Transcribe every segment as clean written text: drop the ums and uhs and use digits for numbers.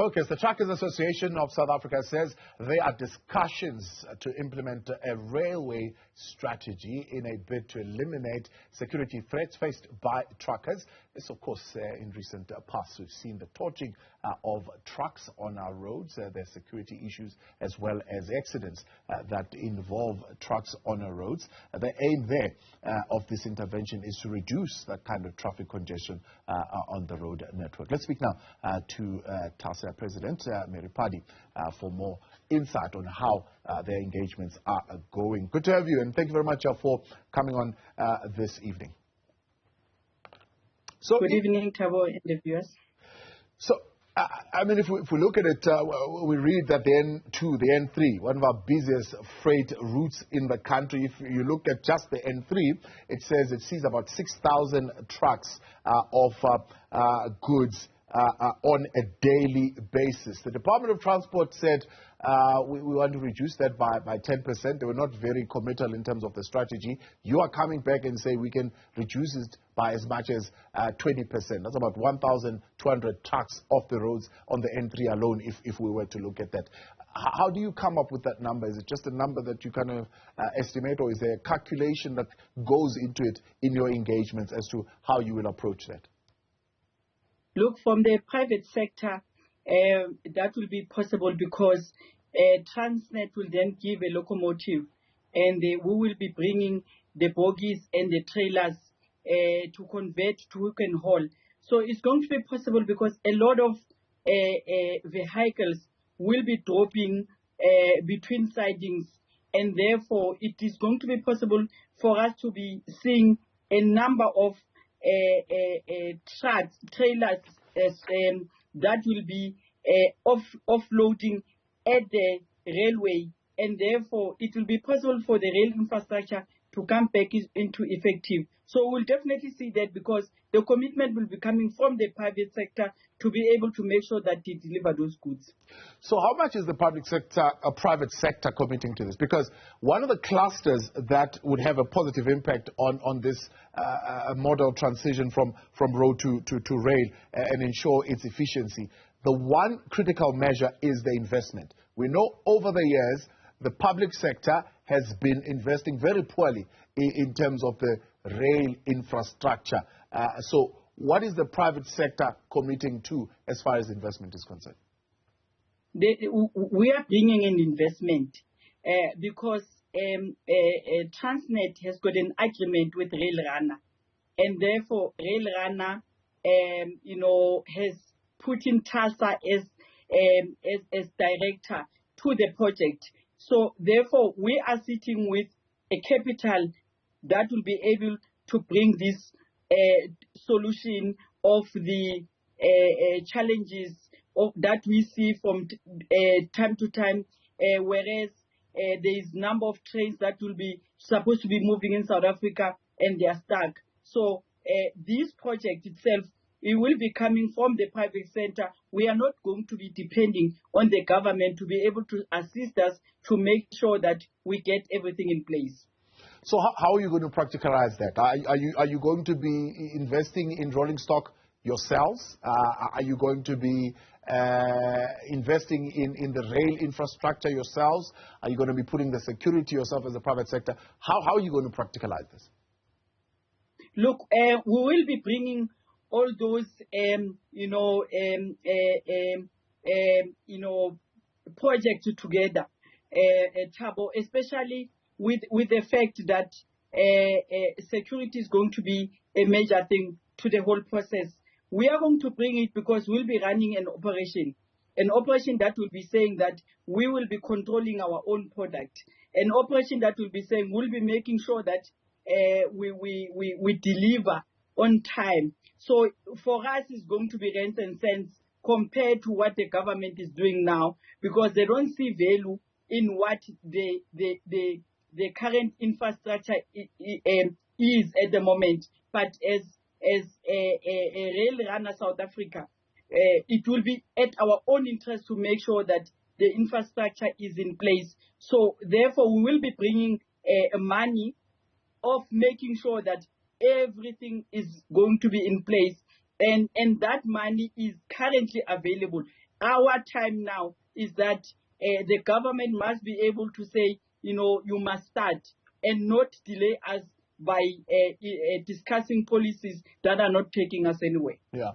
focus. The Truckers Association of South Africa says there are discussions to implement a railway strategy in a bid to eliminate security threats faced by truckers. This, of course, in recent past, we've seen the torching of trucks on our roads. There's security issues as well as accidents that involve trucks on our roads. The aim there of this intervention is to reduce that kind of traffic congestion on the road network. Let's speak now to TASA President Mary Phadi for more insight on how their engagements are going. Good to have you, and thank you very much for coming on this evening. So, good evening, Thabo and the viewers. So, I mean, if we look at it, we read that the N2, the N3, one of our busiest freight routes in the country, if you look at just the N3, it says it sees about 6,000 trucks of goods on a daily basis. The Department of Transport said we want to reduce that by 10%. They were not very committal in terms of the strategy. You are coming back and say we can reduce it by as much as 20%. That's about 1,200 trucks off the roads on the N3 alone if we were to look at that. How do you come up with that number? Is it just a number that you kind of estimate, or is there a calculation that goes into it in your engagements as to how you will approach that? Look, from the private sector, that will be possible because Transnet will then give a locomotive, and we will be bringing the bogies and the trailers to convert to hook and haul. So it's going to be possible because a lot of vehicles will be dropping between sidings, and therefore it is going to be possible for us to be seeing a number of trucks, trailers that will be offloading at the railway, and therefore it will be possible for the rail infrastructure to come back into effective. So we'll definitely see that because the commitment will be coming from the private sector to be able to make sure that they deliver those goods. So how much is the private sector committing to this? Because one of the clusters that would have a positive impact on this model transition from road to rail and ensure its efficiency, the one critical measure is the investment. We know over the years the public sector has been investing very poorly in terms of the rail infrastructure. So what is the private sector committing to as far as investment is concerned? We are bringing in investment because Transnet has got an agreement with Railrunner, and therefore Railrunner has put in TASA as director to the project. So therefore we are sitting with a capital that will be able to bring this solution of the challenges that we see from time to time, whereas there is number of trains that will be supposed to be moving in South Africa and they are stuck. So this project itself, it will be coming from the private sector. We are not going to be depending on the government to be able to assist us to make sure that we get everything in place. So how are you going to practicalize that? Are you going to be investing in rolling stock yourselves? Are you going to be investing in the rail infrastructure yourselves? Are you going to be putting the security yourself as a private sector? How are you going to practicalize this? Look, we will be bringing all those, projects together, Thabo, especially with the fact that security is going to be a major thing to the whole process. We are going to bring it because we'll be running an operation that will be saying that we will be controlling our own product, an operation that will be saying we'll be making sure that we deliver on time. So for us, it's going to be rent and cents compared to what the government is doing now, because they don't see value in what the current infrastructure is at the moment. But as a Railrunner South Africa, it will be at our own interest to make sure that the infrastructure is in place. So therefore, we will be bringing money of making sure that everything is going to be in place, and that money is currently available. our time now is that the government must be able to say, you must start and not delay us by discussing policies that are not taking us anywhere. Yeah.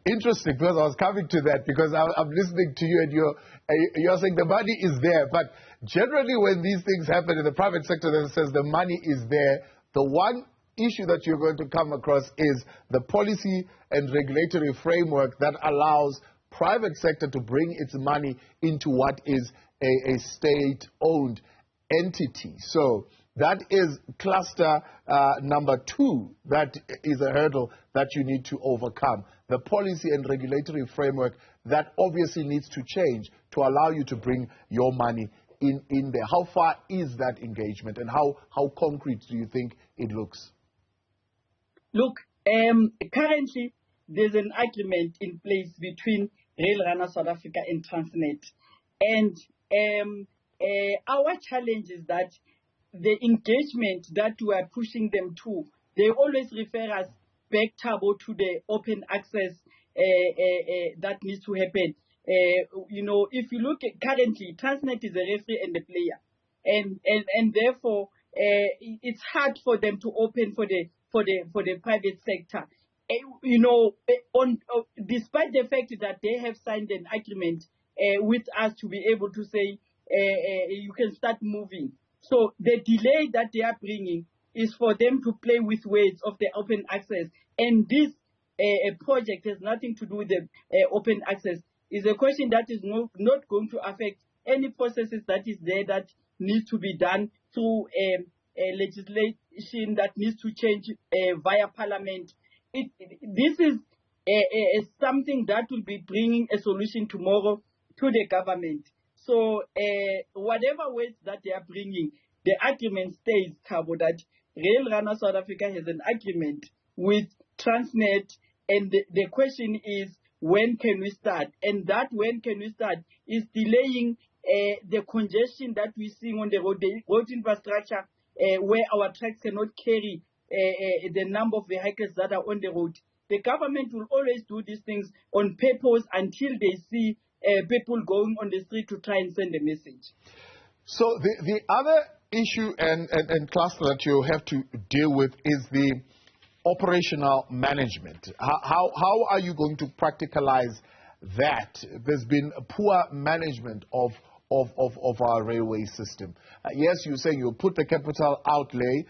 Interesting, because I was coming to that, because I'm listening to you and you're saying the money is there, but generally when these things happen in the private sector that says the money is there, the one issue that you're going to come across is the policy and regulatory framework that allows private sector to bring its money into what is a state-owned entity. So that is cluster number 2. That is a hurdle that you need to overcome. The policy and regulatory framework that obviously needs to change to allow you to bring your money in there. How far is that engagement, and how concrete do you think it looks? Look, currently there's an agreement in place between Rail Runner South Africa and Transnet. And our challenge is that the engagement that we are pushing them to, they always refer us back, Thabo, to the open access that needs to happen. If you look at currently, Transnet is a referee and a player, and therefore it's hard for them to open for the private sector. Despite the fact that they have signed an agreement with us to be able to say you can start moving. So the delay that they are bringing is for them to play with words of the open access. And this project has nothing to do with the open access. It's a question that is not going to affect any processes that is there that needs to be done through legislation that needs to change via parliament. This is something that will be bringing a solution tomorrow to the government. So whatever ways that they are bringing, the agreement states, Thabo, that Rail Runner South Africa has an agreement with Transnet, and the question is, when can we start? And that when can we start is delaying the congestion that we're seeing on the road infrastructure, where our trucks cannot carry the number of vehicles that are on the road. The government will always do these things on purpose until they see people going on the street to try and send a message. So the other issue and cluster that you have to deal with is the operational management. How are you going to practicalize that? There's been a poor management of our railway system. Yes, you're saying you'll put the capital outlay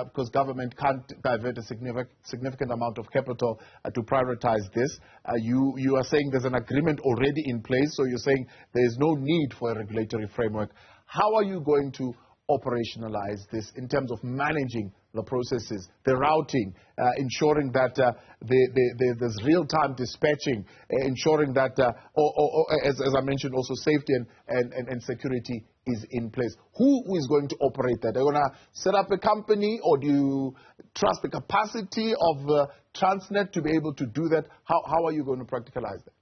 because government can't divert a significant amount of capital to prioritize this. You are saying there's an agreement already in place, so you're saying there is no need for a regulatory framework. How are you going to operationalize this in terms of managing the processes, the routing, ensuring that there's real-time dispatching, ensuring that, as I mentioned, also safety and security is in place? Who is going to operate that? Are you going to set up a company, or do you trust the capacity of Transnet to be able to do that? How are you going to practicalize that?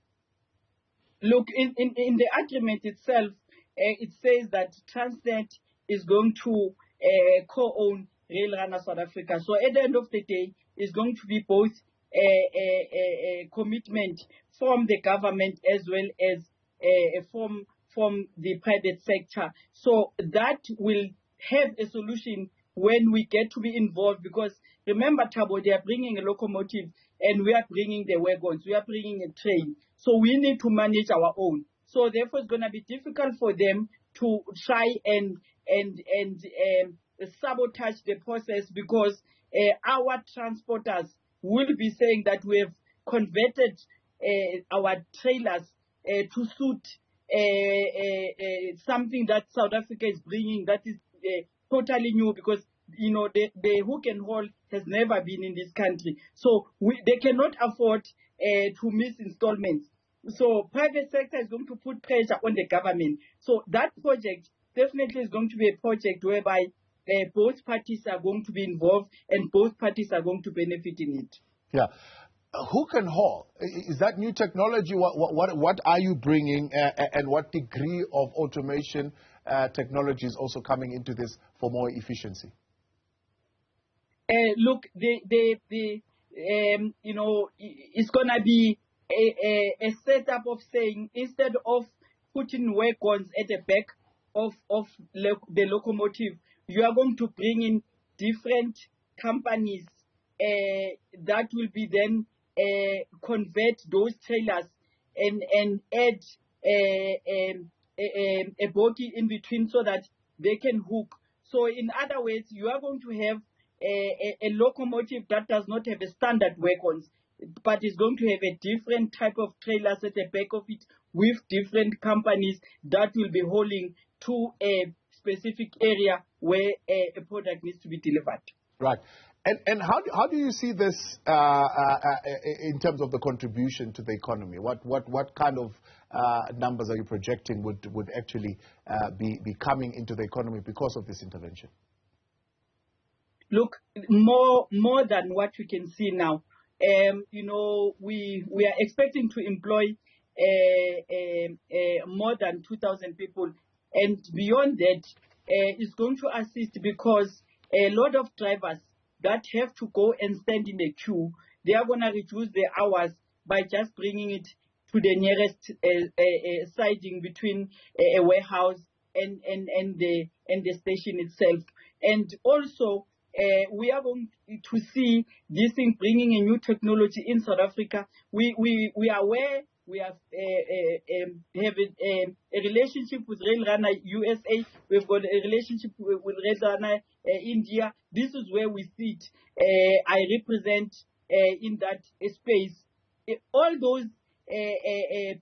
Look, in the agreement itself, it says that Transnet is going to co-own Rail Runner South Africa. So at the end of the day, it's going to be both a commitment from the government as well as from the private sector. So that will have a solution when we get to be involved, because remember, Thabo, they are bringing a locomotive and we are bringing the wagons, we are bringing a train. So we need to manage our own. So therefore, it's going to be difficult for them to try and sabotage the process, because our transporters will be saying that we have converted our trailers to suit something that South Africa is bringing that is totally new, because the hook and haul has never been in this country. So they cannot afford to miss installments. So private sector is going to put pressure on the government. So that project definitely is going to be a project whereby both parties are going to be involved and both parties are going to benefit in it. Yeah. Hook and haul, is that new technology? What are you bringing, and what degree of automation technology is also coming into this for more efficiency? Look, it's going to be a setup of saying, instead of putting wagons at the back of the locomotive, you are going to bring in different companies that will be then convert those trailers and add a bogie in between so that they can hook. So in other words, you are going to have a locomotive that does not have a standard wagons, but is going to have a different type of trailers at the back of it with different companies that will be hauling to a specific area where a product needs to be delivered. Right. And how do you see this in terms of the contribution to the economy? What kind of numbers are you projecting would actually be coming into the economy because of this intervention? Look, more than what you can see now. We are expecting to employ more than 2,000 people, and beyond that, it's going to assist because a lot of drivers that have to go and stand in the queue, they are going to reduce their hours by just bringing it to the nearest siding between a warehouse and the station itself. And also, we are going to see this thing bringing a new technology in South Africa. We are aware we have a relationship with Rail Runner USA. We've got a relationship with Rail Runner India. This is where we sit. I represent in that space. All those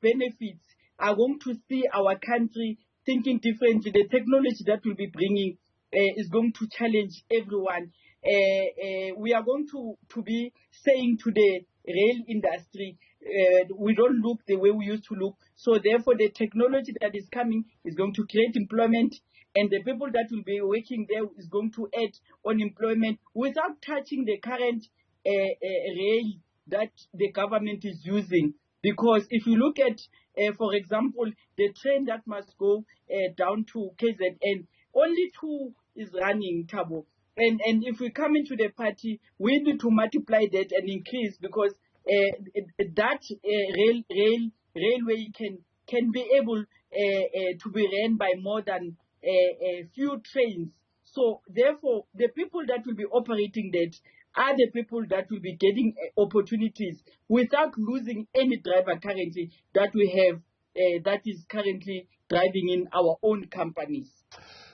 benefits are going to see our country thinking differently. The technology that we'll be bringing is going to challenge everyone. We are going to be saying to the rail industry, we don't look the way we used to look. So therefore, the technology that is coming is going to create employment, and the people that will be working there is going to add on employment without touching the current rail that the government is using. Because if you look at, for example, the train that must go down to KZN, only 2 is running, Thabo. And if we come into the party, we need to multiply that and increase, because that railway can be able to be ran by more than a few trains. So therefore, the people that will be operating that are the people that will be getting opportunities without losing any driver currently that we have that is currently driving in our own companies.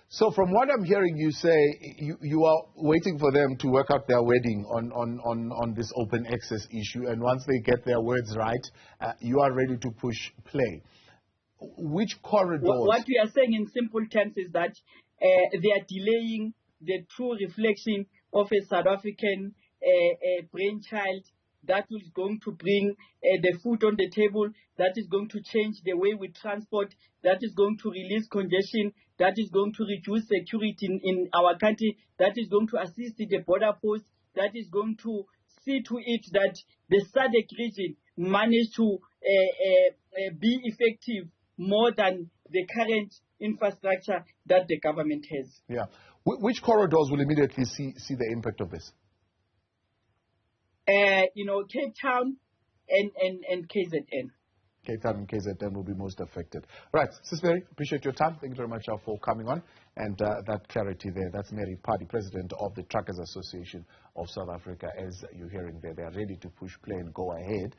So from what I'm hearing you say, you are waiting for them to work out their wedding on this open access issue, and once they get their words right, you are ready to push play. Which corridors? What we are saying in simple terms is that they are delaying the true reflection of a South African brainchild that is going to bring the food on the table, that is going to change the way we transport, that is going to release congestion, that is going to reduce security in our country, that is going to assist in the border post, that is going to see to it that the SADC region manage to be effective more than the current infrastructure that the government has. Yeah. Which corridors will immediately see the impact of this? Cape Town and KZN. Cape Town and KZN will be most affected. Right, Sis Mary, appreciate your time. Thank you very much for coming on and that clarity there. That's Mary Phadi, President of the Truckers Association of South Africa. As you're hearing there, they are ready to push play and go ahead